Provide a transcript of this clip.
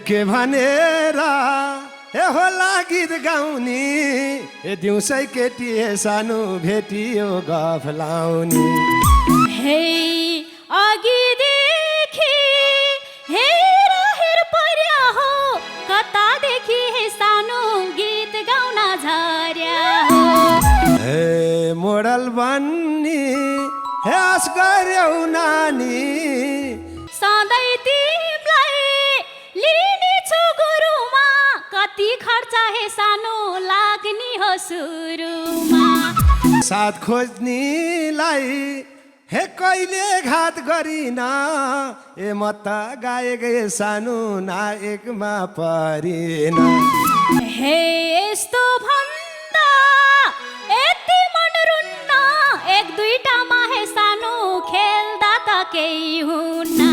के भनेर ए होला गीत गाउने ए दिउँसै केटी सानो भेटियो गफ लाउने हे अघिदेखि हेर पर्या हो कतादेखि हे सानो गीत गाउन झर्या हो हे मोडल बन्नी हे आस गर्यौ नानी सधैँ तिमीलाई लिने छु गुरुमा कति खर्च हे सानो लाग्ने हो सुरुमा साथ खोज्नीलाई हे कहिले घात गरिन ए म त गाएकै सानो नायकमा परिन हे यस्तो भन्दा यति मन रुन्न एक दुईटामा हे सानो खेल्दा त केही हुन्न